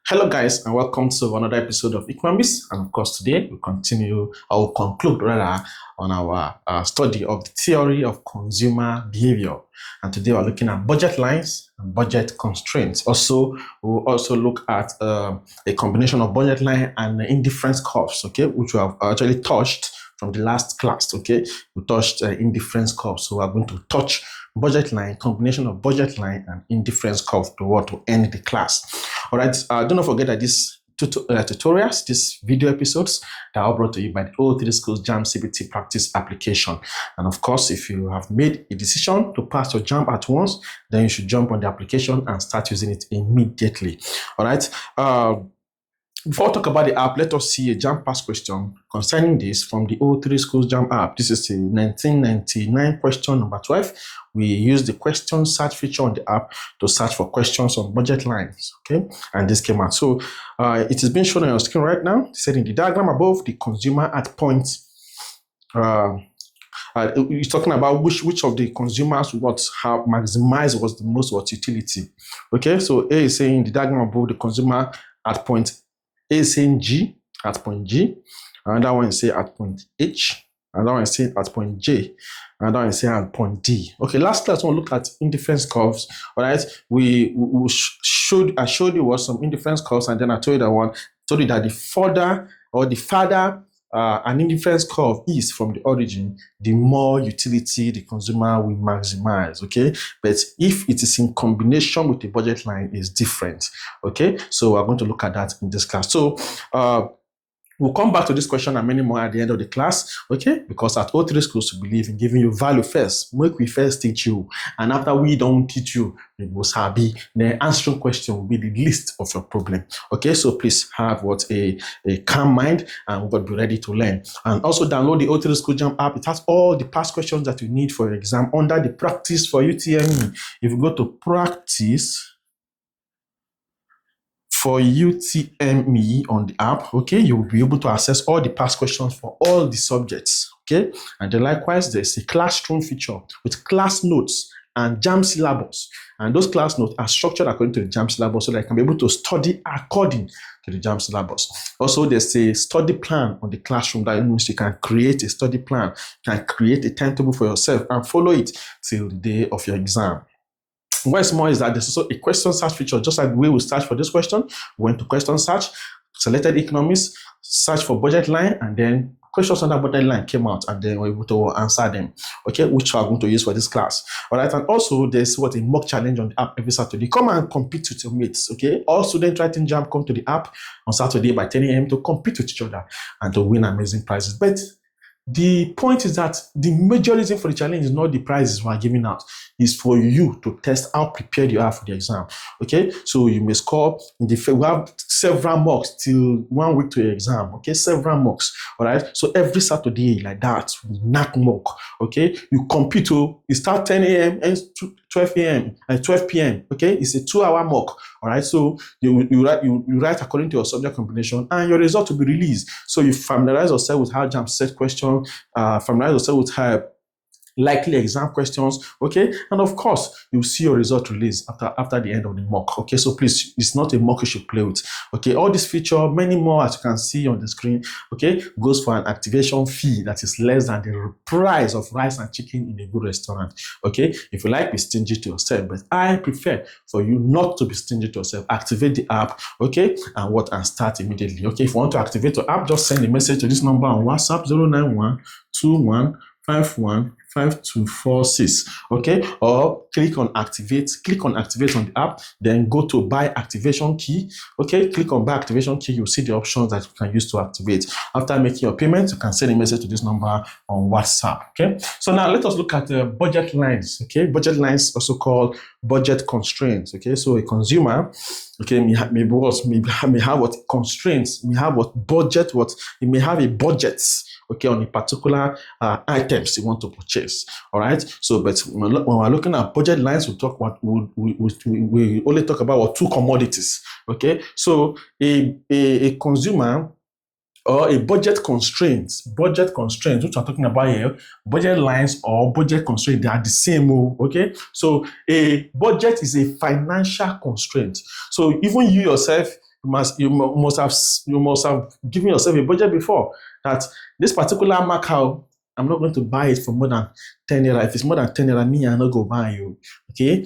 Hello, guys, and welcome to another episode of Economics. And of course, today we continue, or we'll conclude rather, on our study of the theory of consumer behavior. And today we're looking at budget lines and budget constraints. Also, we'll also look at a combination of budget line and indifference curves, okay, which we have actually touched from the last class, okay. We touched indifference curves, so we're going to touch budget line, combination of budget line and indifference curve to end the class. All right, do not forget that these tutorials, these video episodes, that are brought to you by the O3 Schools JAMB CBT practice application. And of course, if you have made a decision to pass your JAMB at once, then you should jump on the application and start using it immediately. All right. Before I talk about the app, let us see a JAMB past question concerning this from the O3 Schools JAMB app. This is the 1999 question number 12. We use the question search feature on the app to search for questions on budget lines, okay? And this came out. So it is being shown on your screen right now. It said in the diagram above, the consumer at point, it's talking about which of the consumers have maximized was the most utility. Okay, so A is saying the diagram above, the consumer at point A is saying G at point G, another one is saying at point H, another one is saying at point J, another one is saying at point D. Okay, last class we'll look at indifference curves. All right, I showed you what some indifference curves, and then I told you that the farther an indifference curve is from the origin, the more utility the consumer will maximize, okay? But if it is in combination with the budget line, it's different, okay? So we're going to look at that in this class. So we'll come back to this question and many more at the end of the class, okay? Because at O3 Schools, we believe in giving you value first. Make we first teach you. And after we don't teach you, it will be the answering question will be the list of your problem, okay? So please have a calm mind, and we're going to be ready to learn. And also download the O3 School JAMB app. It has all the past questions that you need for your exam under the practice for UTME. If you go to practice for UTME on the app, okay, you will be able to access all the past questions for all the subjects, okay? And then likewise, there's a classroom feature with class notes and JAMB syllabus. And those class notes are structured according to the JAMB syllabus so that you can be able to study according to the JAMB syllabus. Also, there's a study plan on the classroom. That means you can create a study plan, you can create a timetable for yourself and follow it till the day of your exam. What's more is that there's also a question search feature. Just like the way we search for this question, we went to question search, selected economics, search for budget line, and then questions on that budget line came out, and then we're able to answer them, okay, which we are going to use for this class. All right, and also there's a mock challenge on the app every Saturday. Come and compete with your mates, okay? All students writing JAMB come to the app on Saturday by 10 a.m. to compete with each other and to win amazing prizes. But the point is that the major reason for the challenge is not the prizes we are giving out. It's for you to test how prepared you are for the exam. Okay, so you may score in we have several mocks till 1 week to your exam. Okay, several mocks. All right, so every Saturday like that, we knock mock. Okay, you compete. You start 10 a.m. and 12 a.m. and 12 p.m. Okay, it's a 2-hour mock. All right, so you write according to your subject combination, and your result will be released. So you familiarize yourself with how JAMB set questions, familiarize yourself with how likely exam questions, okay? And of course, you'll see your result released after the end of the mock, okay? So please, it's not a mock you should play with, okay? All this feature, many more, as you can see on the screen, okay, goes for an activation fee that is less than the price of rice and chicken in a good restaurant, okay? If you like, be stingy to yourself, but I prefer for you not to be stingy to yourself. Activate the app, okay? And start immediately, okay? If you want to activate the app, just send a message to this number on WhatsApp, 09121515246, okay? Or click on activate on the app, then go to buy activation key, okay? Click on buy activation key, you'll see the options that you can use to activate. After making your payment, you can send a message to this number on WhatsApp, okay? So now let us look at budget lines, okay? Budget lines, also called budget constraints, okay? So a consumer, okay, may have what constraints, may have what budget, it may have a budget, okay, on a particular items you want to purchase. All right. So, but when we're looking at budget lines, we only talk about two commodities. Okay. So a consumer or a budget constraints, which I'm talking about here, budget lines or budget constraint, they are the same. Okay. So a budget is a financial constraint. So even you yourself, you must have given yourself a budget before, that this particular marker, I'm not going to buy it for more than 10 naira. If it's more than 10 naira, me, I'm not going to buy you. Okay.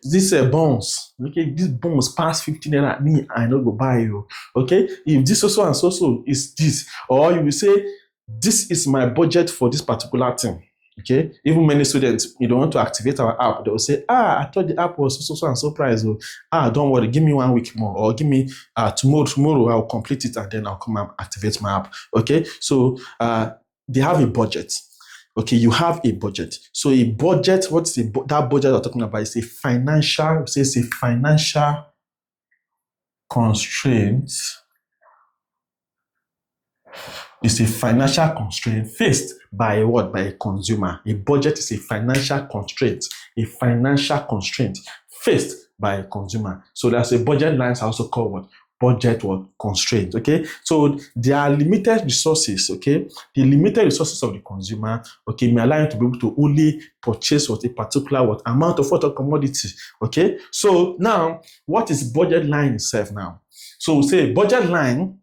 This bonds. Okay. This bonds past 15 naira, me, I not go buy you. Okay. If this also and so is this, or you will say, this is my budget for this particular thing. Okay. Even many students, you don't want to activate our app. They will say, I thought the app was so and so price. Don't worry, give me 1 week more, or give me tomorrow I'll complete it and then I'll come and activate my app. Okay. So they have a budget. Okay, you have a budget. So a budget, what's that budget we're talking about? Is a financial, it's a financial constraint. It's a financial constraint faced by what? By a consumer. A budget is a financial constraint. A financial constraint faced by a consumer. So there's a budget lines also called what? Budget or constraint. Okay, so there are limited resources. Okay, the limited resources of the consumer, okay, may allow you to be able to only purchase what a particular what amount of what a commodity. Okay, so now what is budget line itself now? So we say budget line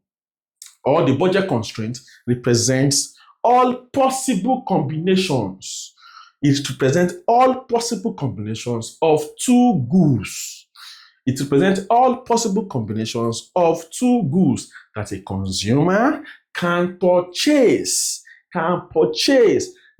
or the budget constraint represents all possible combinations. It represents all possible combinations of two goods. It represents all possible combinations of two goods that a consumer can purchase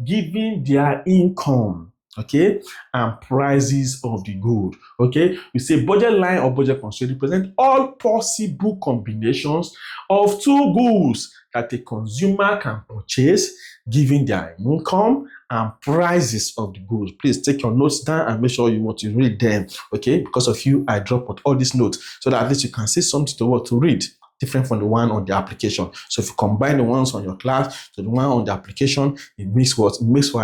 given their income, okay, and prices of the good. Okay, we say budget line or budget constraint represent all possible combinations of two goods that a consumer can purchase given their income and prices of the goods. Please take your notes down and make sure you read them. Okay, because of you, I drop all these notes so that at least you can see something to read different from the one on the application. So if you combine the ones on your class to the one on the application, it makes for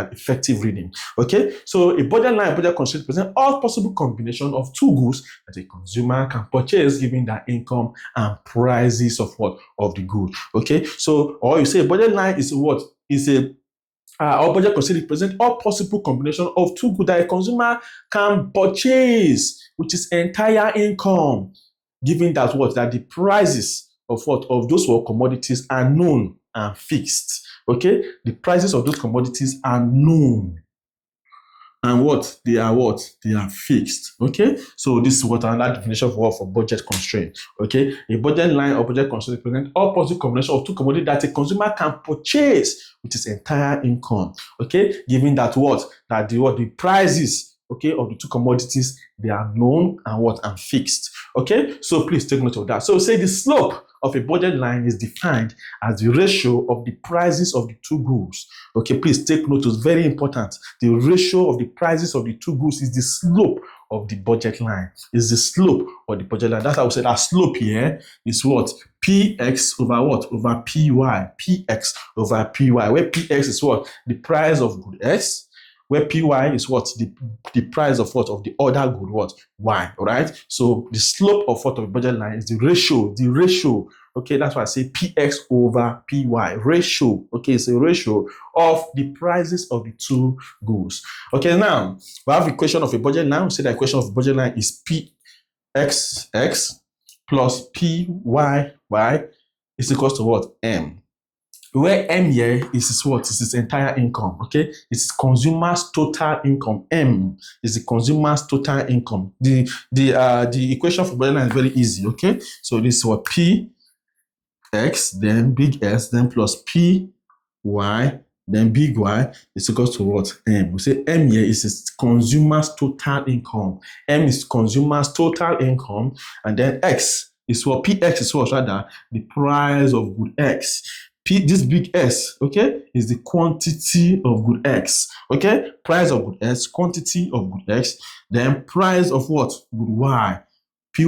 an effective reading. Okay, so a budget line, budget constraint represents all possible combination of two goods that a consumer can purchase given their income and prices of the good. Okay, so or you say a budget line is what? Is a our budget constraint represents all possible combination of two goods that a consumer can purchase, which is entire income, given that that the prices of those commodities are known and fixed. Okay, the prices of those commodities are known and they are fixed. Okay, so this is another definition for budget constraint. Okay, a budget line or budget constraint represents all possible combination of two commodities that a consumer can purchase, which is entire income. Okay, given that the prices of the two commodities, they are known and fixed. Okay, so please take note of that. So say the slope of a budget line is defined as the ratio of the prices of the two goods. Okay, please take note. It's very important. The ratio of the prices of the two goods is the slope of the budget line. Is the slope of the budget line. That's how we say that slope here is what? Px over what? Over Py. Px over Py. Where Px is what? The price of good X. Where Py is what? The price of what? Of the other good Y. All right. So the slope of of the budget line is the ratio. The ratio. Okay, that's why I say Px over Py. Ratio. Okay, it's a ratio of the prices of the two goods. Okay, now we have equation of a budget line. We say the equation of a budget line is Pxx plus Pyy is equals to what? M. Where M here is what? Is its entire income. Okay, it's consumer's total income. M is the consumer's total income. The equation for budget line is very easy. Okay, so this is what P X then big S then plus P Y then big Y is equals to what? M. We say M here is its consumer's total income. M is consumer's total income, and then X is what? PX is what? Rather, the price of good X. This big S, okay, is the quantity of good X. Okay, price of good X, quantity of good X, then price of what? Good Y. Py,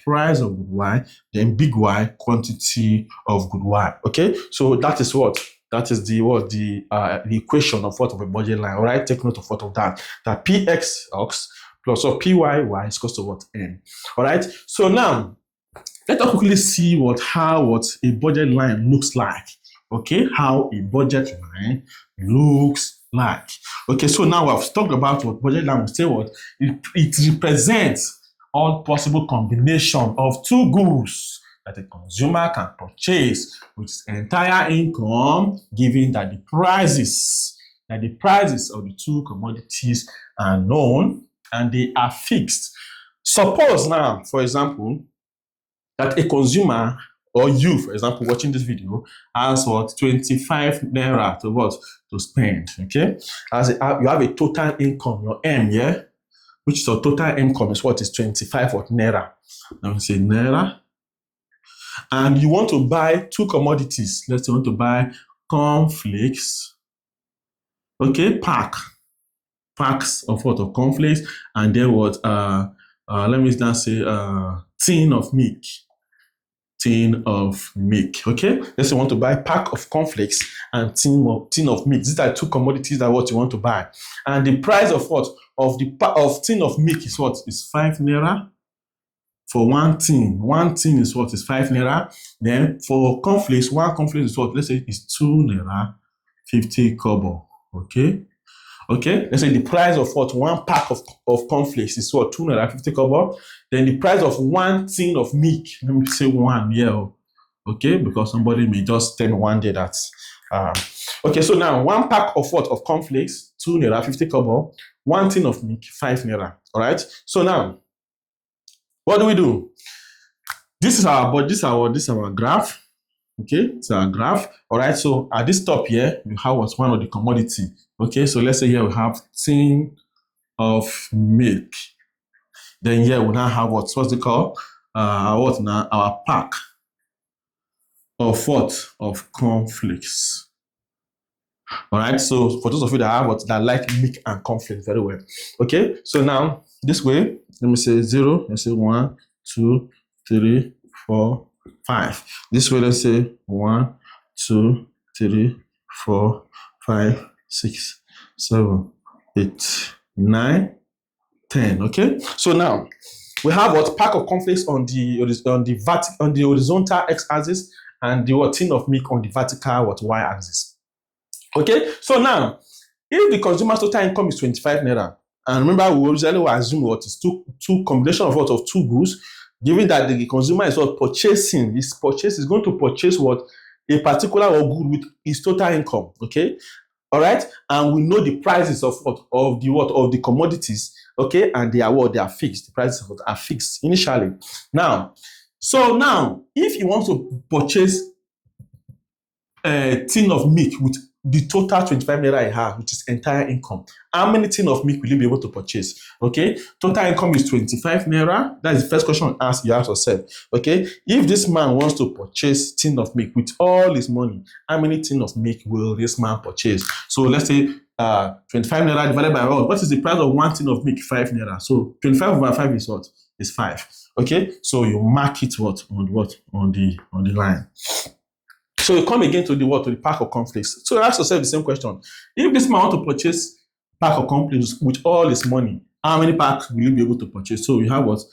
price of good Y, then big Y, quantity of good Y. Okay, so that is what? That is the equation of of a budget line. All right, take note of that. That Px plus Py is equals to what? N. All right, so now let us quickly see how a budget line looks like. Okay, how a budget line looks like. Okay, so now I've talked about what budget line will say it represents all possible combination of two goods that a consumer can purchase with his entire income, given that the prices of the two commodities are known and they are fixed. Suppose now, for example, that a consumer or you, for example, watching this video, has what 25 naira to spend. Okay, you have a total income, your M, yeah, which is your total income is what is 25 naira. Let me say naira. And you want to buy two commodities. Let's say you want to buy cornflakes. Okay, packs of what, of cornflakes, and then what let me now say tin of milk. Okay, let's say you want to buy pack of cornflakes and tin of milk. These are two commodities that what you want to buy, and the price of what of tin of milk is what is 5 naira for one tin. One tin is what is 5 naira. Then for cornflakes, one cornflakes is what, let's say is 2 naira 50 kobo. Okay, let's say the price of what one pack of cornflakes is what 2 naira 50 kobo. Then the price of one tin of milk, let me say one, yeah, okay, because somebody may just tell me one day that okay, so now one pack of what of cornflakes 2 naira 50 kobo, one tin of milk 5 naira. All right, so now what do? This is our graph. Okay, it's our graph. All right, so at this top here, we have what's one of the commodity. Okay, so let's say here we have tin of milk. Then here we now have what's it called? Our pack of what? Of cornflakes. All right, so for those of you that like milk and cornflakes very well. Okay, so now this way, let me say 0, let's say 1, 2, 3, 4, 5. This way, let's say 1, 2, 3, 4, 5, 6, 7, 8, 9, 10. Okay, so now we have what pack of cornflakes on the horizontal x-axis and the tin of milk on the vertical y-axis. Okay, so now if the consumer's total income is 25 naira, and remember we usually will assume what is two combination of what of two goods, given that the consumer is what purchasing, is going to purchase what a particular good with his total income. Okay, all right, and we know the prices of the commodities. Okay, and they are fixed. The prices are fixed initially. Now, if you want to purchase a tin of milk with the total 25 naira I have, which is entire income, how many tin of milk will you be able to purchase? Okay, total income is 25 naira. That is the first question you ask yourself. Okay, if this man wants to purchase tin of milk with all his money, how many tin of milk will this man purchase? So let's say 25 naira divided by what is the price of one tin of milk? 5 naira. So 25 over 5 is what? Is 5. Okay, so you mark it on the line. So you come again to the pack of cornflakes. So ask yourself the same question. If this man want to purchase pack of cornflakes with all his money, how many packs will you be able to purchase? So you have what?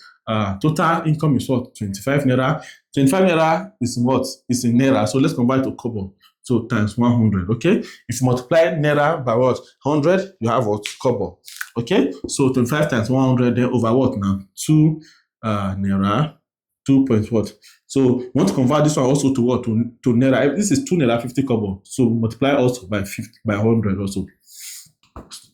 Total income is what? 25 naira. 25 naira is what? Is in naira. So let's convert to kobo. So times 100. Okay. If you multiply naira by what? 100, you have what? Kobo. Okay. So 25 times 100 then over what now? 2 naira. 2 point what? So we want to convert this one also to what? To naira. This is 2 naira 50 kobo. So multiply also by 100 also.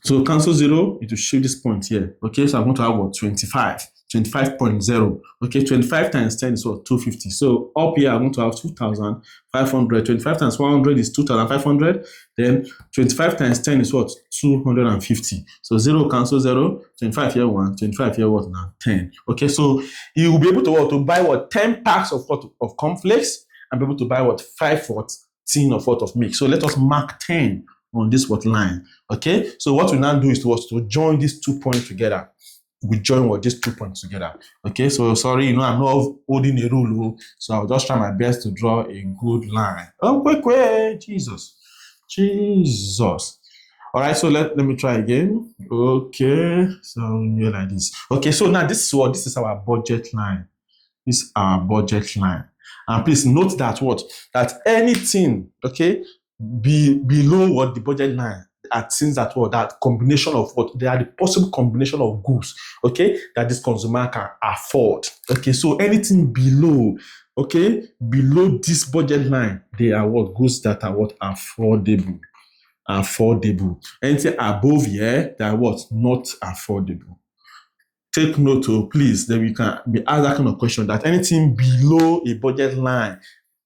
So cancel 0, it will shift this point here. Okay, so I'm going to have what? 25.0. Okay, 25 times 10 is what? 250. So up here, I'm going to have 2,500. 25 times 100 is 2,500. Then 25 times 10 is what? 250. So 0 cancel 0. 25 here 1. 25 here what now? 10. Okay, so you will be able to buy 10 packs of cornflakes and be able to buy 5 tin of milk. So let us mark 10 on this line. Okay, so what we now do is to join these 2 points together. We join these 2 points together. Okay, so sorry, I'm not holding a rule, so I'll just try my best to draw a good line. Oh, quick, Jesus. All right, so let me try again. Okay, so here like this. Okay, so now this is our budget line. This is our budget line. And please note that anything, okay, below the budget line, are things that what that combination of what they are the possible combination of goods, okay, that this consumer can afford. Okay, so anything below, okay, below this budget line, they are what goods that are what affordable. Anything above here, they are what not affordable. Take note, oh, please, then we can be asked that kind of question that anything below a budget line,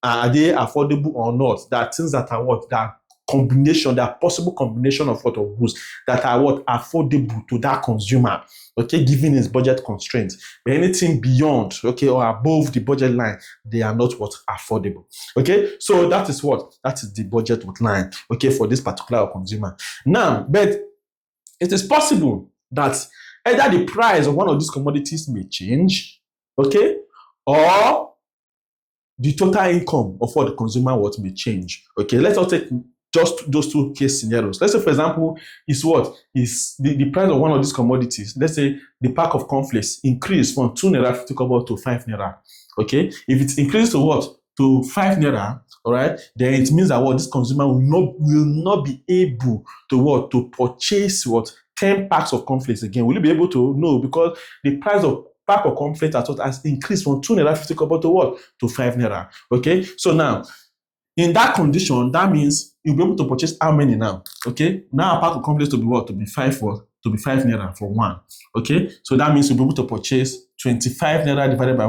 are they affordable or not? That things that are what that combination, that possible combination of what of goods that are what affordable to that consumer, okay, given his budget constraints. But anything beyond, okay, or above the budget line, they are not what affordable. Okay, so that is the budget line, okay, for this particular consumer. Now, but it is possible that either the price of one of these commodities may change, okay, or the total income of what the consumer may change. Okay, let's all take just those two case scenarios. Let's say, for example, is the price of one of these commodities. Let's say the pack of cornflakes increased from 2 naira 50 kobo to 5 naira. Okay, if it increases to to 5 naira, all right, then it means that this consumer will not be able to purchase 10 packs of cornflakes again. Will you be able to? No, because the price of pack of cornflakes has increased from 2 naira 50 kobo to 5 naira. Okay, so now in that condition, that means you'll be able to purchase how many now? Okay, now a pack of cornflakes to be 5 naira for one. Okay, so that means you'll be able to purchase 25 naira divided by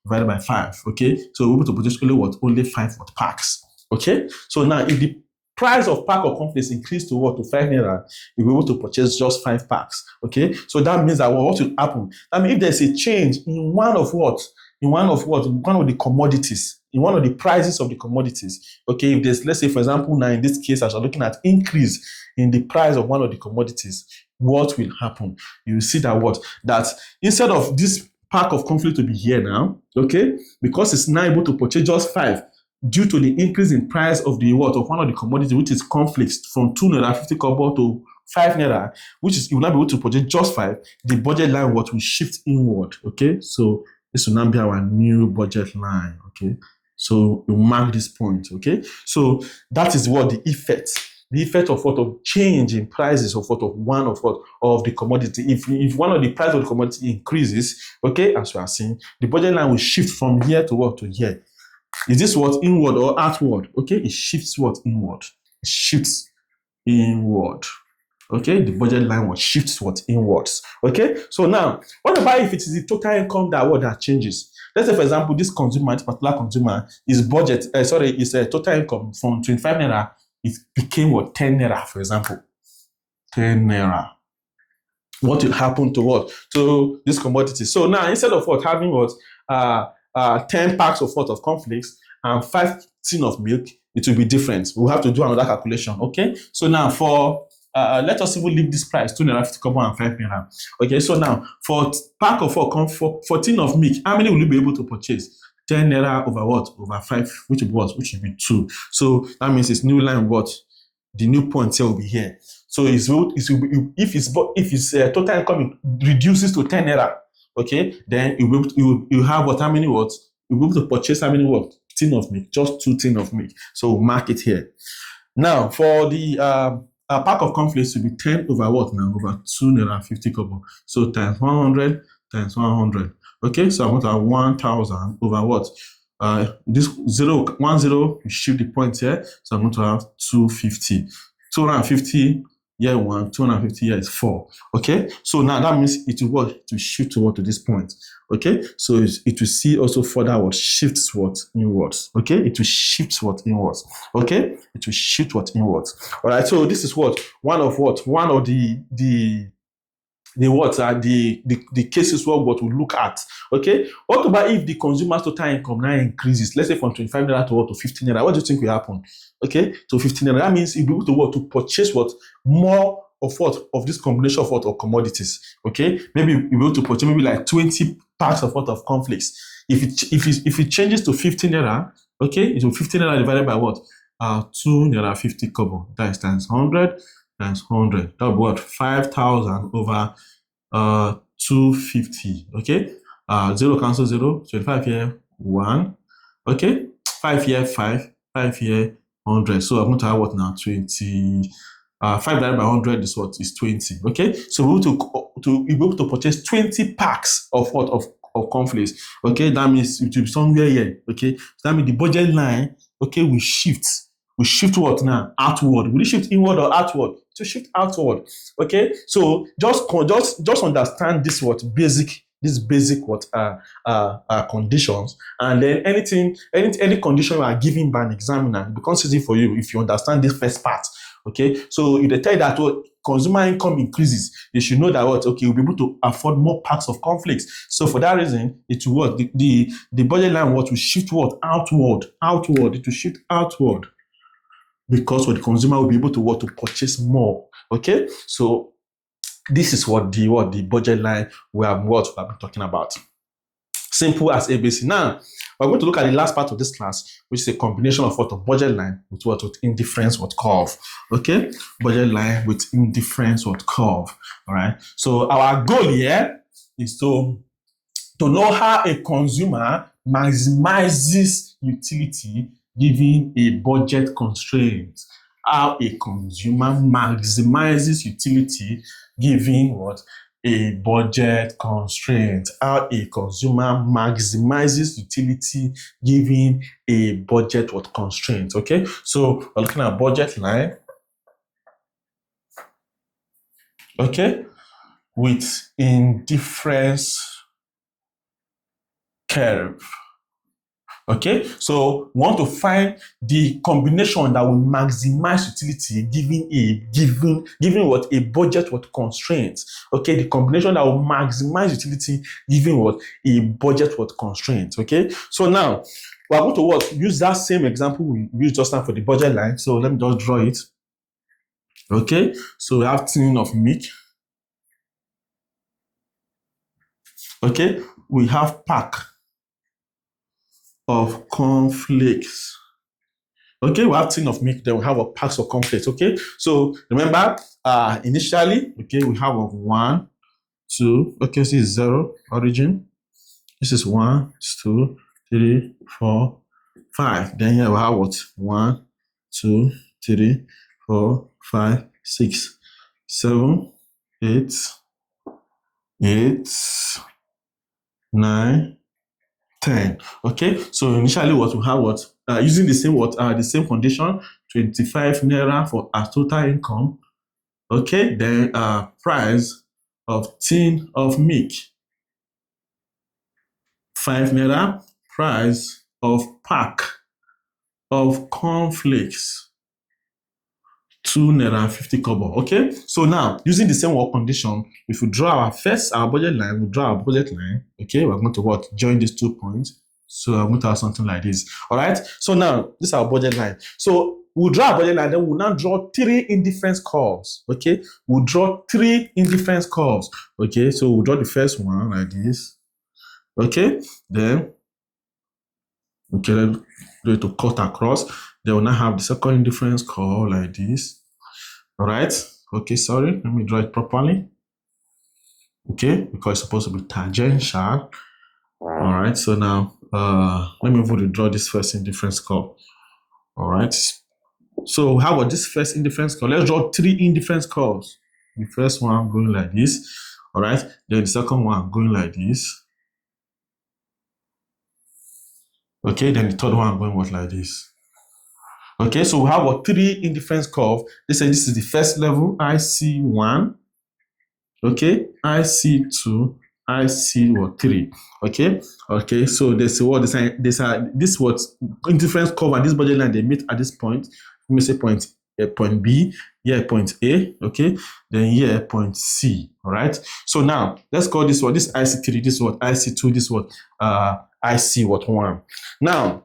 divided by 5. Okay, so we'll be able to purchase only 5 packs. Okay, so now if the price of pack of cornflakes increased to 5 naira, you'll be able to purchase just 5 packs. Okay, so that means that what will happen? I mean, if there's a change in one of the commodities, in one of the prices of the commodities, okay, if there's, let's say, for example, now in this case, as we're looking at increase in the price of one of the commodities, what will happen? You will see that instead of this pack of cornflakes to be here now, okay, because it's now able to purchase just 5, due to the increase in price of the of one of the commodities, which is cornflakes, from 2 naira 50 kobo to 5 naira, which is, you will not be able to purchase just 5, the budget line will shift inward. Okay, so this will now be our new budget line. Okay, so you mark this point. Okay, so that is the effect of change in prices of one of the commodity. If one of the price of the commodity increases, okay, as we are seeing, the budget line will shift from here to here. Is this inward or outward? Okay, it shifts inward. It shifts inward. Okay, the budget line shifts inwards. Okay, so now what about if it is the total income that changes? Let's say, for example, this particular consumer, is total income from 25 naira, it became 10 naira, for example. 10 naira. What will happen to this commodity? So now, instead of having 10 packs of cornflakes and 5 tin of milk, it will be different. We'll have to do another calculation. Okay, so now for let us even leave this price 2 naira 50 kobo and 5 naira. Okay, so now for pack of 4 tin of milk, how many will you be able to purchase? 10 naira over 5, which will be 2. So that means it's new line the new point here will be here. So if its total income reduces to 10 naira, okay, then you have how many you'll be able to purchase how many tin of milk? Just 2 tin of milk. So we'll mark it here. Now for the pack of cornflakes will be 10 over over 2 naira 50 kobo. So times 100 times 100. Okay, so I want to have 1,000 over this 10, we shift the point here. So I'm going to have 250. 250 here 1, 250 here is 4. Okay, so now that means it will shift to this point. Okay, so it will see also further shifts inwards. Okay, it will shift inwards. Okay, it will shift inwards. All right, so this is one of the cases what we look at. Okay, what about if the consumer's total income now increases? Let's say from 25 naira to 15 naira. What do you think will happen? Okay, to 15 naira. That means you'll be able to purchase more of this combination of commodities. Okay, maybe you'll be able to purchase maybe like 20 packs of cornflakes. If it changes to 15 naira, okay, it will 15 naira divided by 2 naira 50 kobo. That is times 100 times 100. That will be 5,000 over 250. Okay, 0 cancel 0. 25 here 1. Okay, 5 here 5. 5 here 100. So I'm going to have now 20. 5 divided by 100 is what? Is 20. Okay, so we're able to purchase 20 packs of what? Of cornflakes. Okay, that means it will be somewhere here. Okay, so that means the budget line, okay, we shift. We shift what now? Outward. Will it shift inward or outward? To shift outward. Okay, so just understand this what basic. This basic what conditions, and then any condition you are given by an examiner, it becomes easy for you if you understand this first part. Okay, so if they tell you that what consumer income increases, you should know that what, okay, you'll be able to afford more packs of cornflakes. So for that reason, it will what the budget line what will shift what outward. It will shift outward because what the consumer will be able to what to purchase more. Okay, so this is what the budget line we have been talking about. Simple as ABC. Now we're going to look at the last part of this class, which is a combination of what? A budget line with what? With indifference what? Curve. Okay, budget line with indifference what? Curve. All right. So our goal here is to know how a consumer maximizes utility given a budget constraint. How a consumer maximizes utility given what? A budget constraint. How a consumer maximizes utility given a budget what? Constraint. Okay, so we're looking at budget line. Okay, with indifference curve. Okay, so we want to find the combination that will maximize utility given what? A budget what? Constraint. Okay, the combination that will maximize utility given what? A budget what? Constraint. Okay, so now we are going to what? Use that same example we used just now for the budget line. So let me just draw it. Okay, so we have tin of milk. Okay, we have pack of cornflakes. Okay, we have tin of milk, then we have a packs of cornflakes. Okay, so remember, initially, okay, we have a 1, 2. Okay, this is 0 origin. This is 1, 2, 3, 4, 5. Then here we have what? 1, 2, 3, 4, 5, 6, 7, 8, 9, 10. Okay, so initially what we have what? Using the same condition, 25 naira for our total income. Okay, then price of tin of milk, 5 naira. Price of pack of cornflakes, 2 naira and 50 kobo. Okay, so now using the same work condition, if we draw our budget line, we draw our budget line. Okay, we're going to what? Join these 2 points. So I'm going to have something like this. All right, so now this is our budget line. So we'll draw a budget line, then we'll now draw 3 indifference curves. Okay, we'll draw 3 indifference curves. Okay, so we'll draw the first one like this. Okay, then okay, let's do it to cut across. Then we'll now have the second indifference curve like this. All right, okay, sorry, let me draw it properly. Okay, because it's supposed to be tangential. All right, so now let me move to draw this first indifference curve. All right, so how about this first indifference curve? Let's draw 3 indifference curves. The first one going like this. All right, then the second one going like this. Okay, then the third one going what? Like this. Okay, so we have a 3 indifference curve. This is the first level, IC1. Okay, IC2, IC3. Okay, so there's what this what indifference curve and this budget line they meet at this point. Let me say point B, here point A. Okay, then here point C. All right, so now let's call this one, this IC3, this what IC2, this what IC1. Now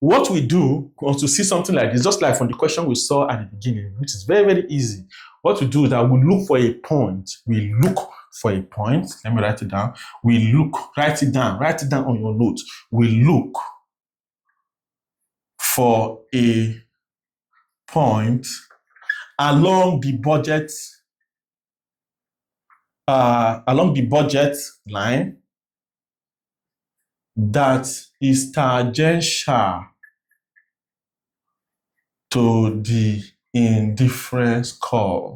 what we do to see something like this, just like from the question we saw at the beginning, which is very, very easy. What we do is that we look for a point. We look for a point. Let me write it down. Write it down on your notes. We look for a point along the budget line that is tangential to the indifference curve.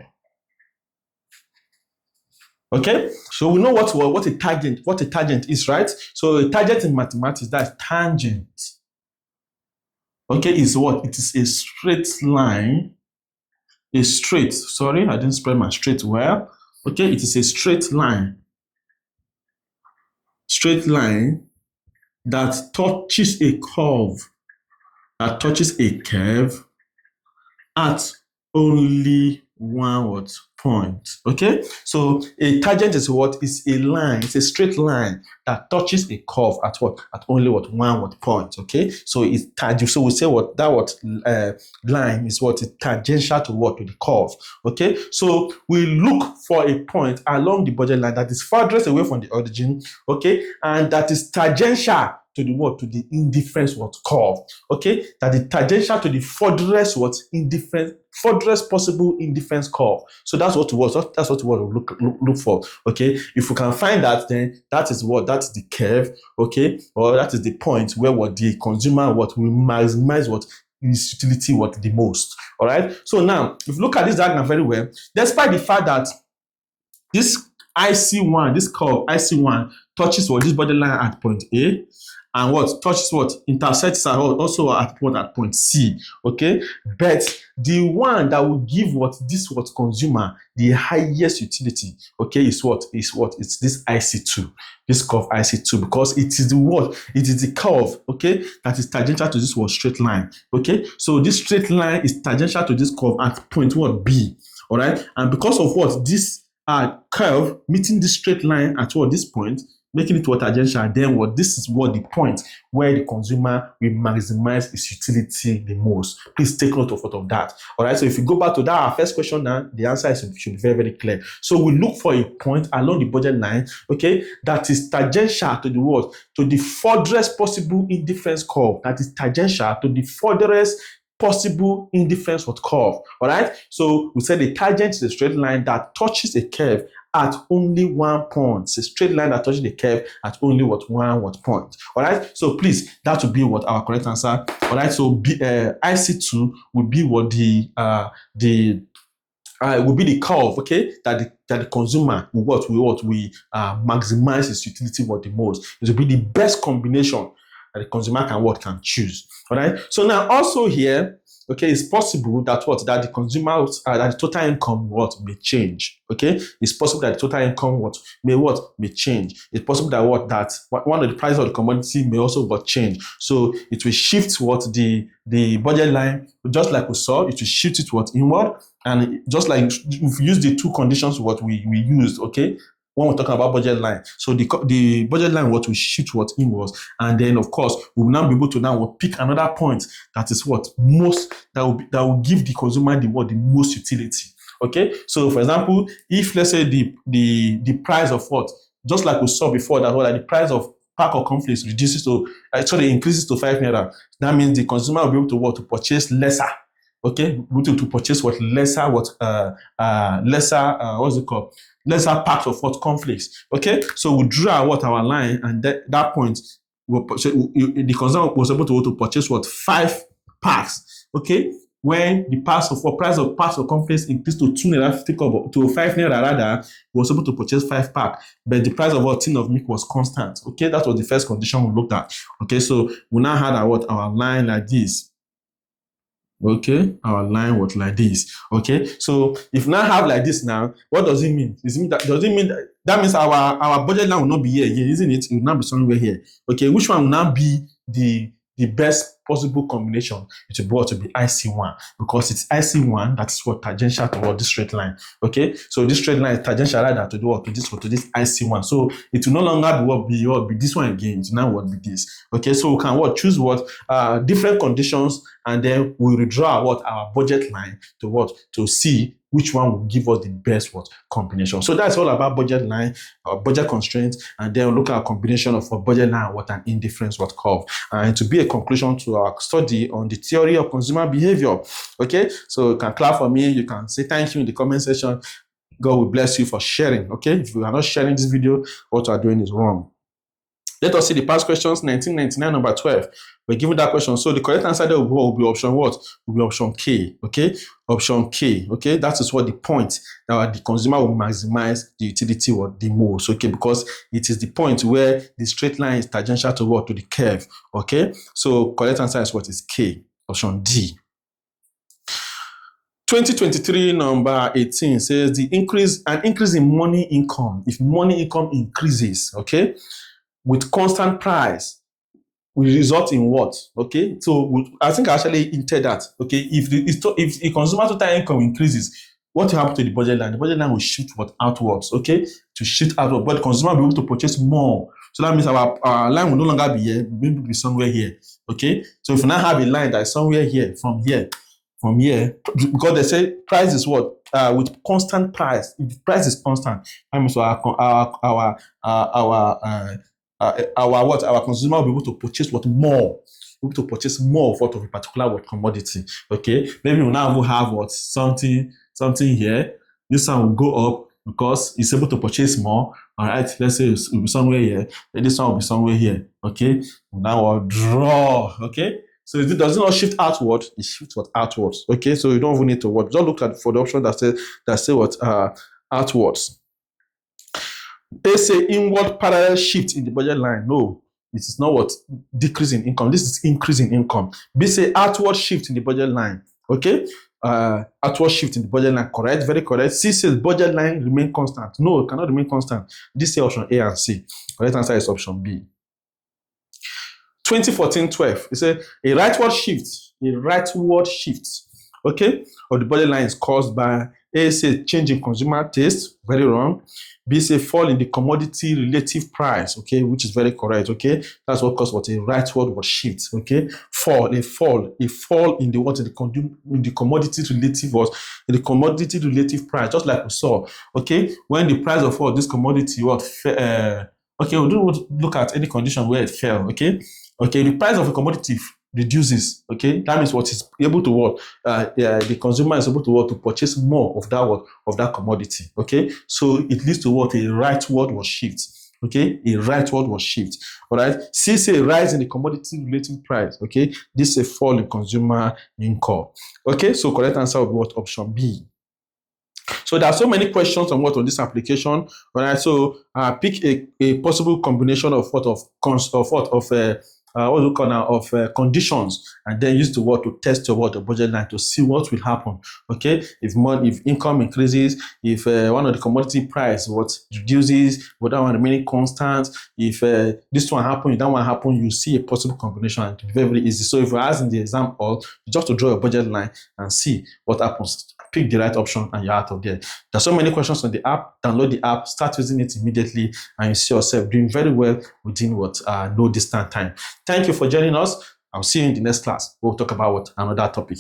Okay, so we know what a tangent is, right? So a tangent in mathematics, that's tangent. Okay, is what? It is a straight line. Sorry, I didn't spell my straight well. Okay, it is a straight line. Straight line that touches a curve. That touches a curve at only one point. Okay, so a tangent is what? Is a line. It's a straight line that touches a curve at what? At only one point. Okay, so it's tangent. So we say line is what? Is tangential to what? To the curve. Okay, so we look for a point along the budget line that is furthest away from the origin. Okay, and that is tangential to the what? To the indifference curve. Okay, that is tangential to the furthest furthest possible indifference curve. So that's what we look for. Okay, if we can find that, then that is what? That's the curve. Okay, or that is the point where the consumer will maximize his utility the most. All right. So now, if you look at this diagram very well, despite the fact that this IC1, this curve IC1 touches this borderline at point A, and touches intersects are also at point C. Okay, but the one that will give this consumer the highest utility, okay, is it's this IC2, this curve IC2, because it is the curve, okay, that is tangential to this straight line. Okay, so this straight line is tangential to this curve at point B. All right, and because of this curve meeting this straight line at this point, making it tangential, then this is the point where the consumer will maximize its utility the most. Please take note of that. All right, so if you go back to that, our first question now, the answer should be very, very clear. So we look for a point along the budget line, okay, that is tangential to the to the furthest possible indifference curve, that is tangential to the furthest possible indifference curve. All right, so we said the tangent is a straight line that touches a curve at only one point. It's a straight line that touches the curve at only one point. All right, so please, that will be our correct answer. All right, so IC2 will be will be the curve, okay, that the consumer will maximize its utility the most. It will be the best combination that the consumer can choose. All right, so now also here, okay, it's possible that that the consumer that the total income may change. Okay, it's possible that the total income may change. It's possible that that one of the prices of the commodity may also change. So it will shift the budget line, just like we saw, it will shift it inward, and just like if we use the two conditions we used, okay, when we're talking about budget line. So the budget line will shift inwards, and then of course we will now be able to pick another point that is most that will give the consumer the most utility. Okay, so for example, if let's say the price of just like we saw before, that the price of pack of cornflakes increases to 5 naira, that means the consumer will be able to purchase lesser. Okay, to purchase lesser lesser packs of cornflakes. Okay, so we draw our line, and that point the consumer was able to purchase 5 packs. Okay, when the price of packs of cornflakes increased to 2 naira 50 kobo to 5 naira rather, we was able to purchase 5 packs, but the price of tin of milk was constant. Okay, that was the first condition we looked at. Okay, so we now had our line like this. Okay, our line was like this. Okay, so if now have like this now, what does it mean? That means our budget line will not be here again, isn't it? It will not be somewhere here. Okay, which one will now be the best possible combination? It will be IC1, because it's IC1 that's tangential to this straight line. Okay, so this straight line is tangential rather to this IC1. So it will no longer be this one again. It will now be this. Okay, so we can choose different conditions, and then we redraw our budget line to see which one will give us the best combination. So that's all about budget line, budget constraints, and then look at a combination of budget line and an indifference curve. And to be a conclusion to our study on the theory of consumer behavior. Okay, so you can clap for me, you can say thank you in the comment section. God will bless you for sharing. Okay, if you are not sharing this video, what you are doing is wrong. Let us see the past questions. 1999, number 12. We're given that question. So the correct answer there will be option what? Will be option K. Okay, option K. Okay, that is what the point that the consumer will maximize the utility or the most. Okay, because it is the point where the straight line is tangential to what? To the curve. Okay, so correct answer is what is K. Option D. 2023 number 18 says an increase in money income. If money income increases, okay, with constant price, will result in what? Okay, so I think I actually hinted that. Okay, if the consumer total income increases, what will happen to the budget line? The budget line will shift outwards. Okay, to shift outward, but the consumer will be able to purchase more. So that means our line will no longer be here, maybe be somewhere here. Okay, so if we now have a line that is somewhere here, from here, because they say price is what? With constant price. If the price is constant, that means our consumer will be able to purchase more. Able to purchase more of what of a particular commodity. Okay, maybe we now will have something here. This one will go up because it's able to purchase more. All right, let's say it will be somewhere here. Then this one will be somewhere here. Okay, now I'll draw. Okay. So does it not shift outward? It shifts outwards. Okay, so you don't even need to watch. Don't look at for the option that say what outwards. They say inward parallel shift in the budget line. No, this is not what decrease in income. This is increase in income. B say outward shift in the budget line. Okay, outward shift in the budget line. Correct, very correct. C says budget line remain constant. No, it cannot remain constant. This is option A and C. Correct answer is option B. 2014-12, it said a rightward shift, okay, of the budget line is caused by A, say change in consumer taste, very wrong. B, say fall in the commodity relative price, okay, which is very correct, okay. That's what caused what a rightward shift, okay. A fall in the what in the commodity relative price, just like we saw, okay. When the price of all this commodity okay, we don't look at any condition where it fell, okay. Okay, the price of a commodity reduces. Okay, that means what is able to what the consumer is able to what to purchase more of that commodity. Okay, so it leads to what a rightward shift. Okay, a rightward shift. All right. C say rise in the commodity relative price. Okay, this is a fall in consumer income. Okay, so correct answer will be what? Option B. So there are so many questions on this application. All right. So pick a possible combination of conditions, and then use the word to test your the budget line to see what will happen. Okay, if income increases, if one of the commodity price reduces, but that one remaining constant, if this one happen, that one happen, you see a possible combination, and it will be very, very easy. So if you're asking the exam just to draw a budget line and see what happens. Pick the right option and you're out of there. There's so many questions on the app. Download the app, start using it immediately, and you see yourself doing very well within no distant time. Thank you for joining us. I'll see you in the next class. We'll talk about another topic.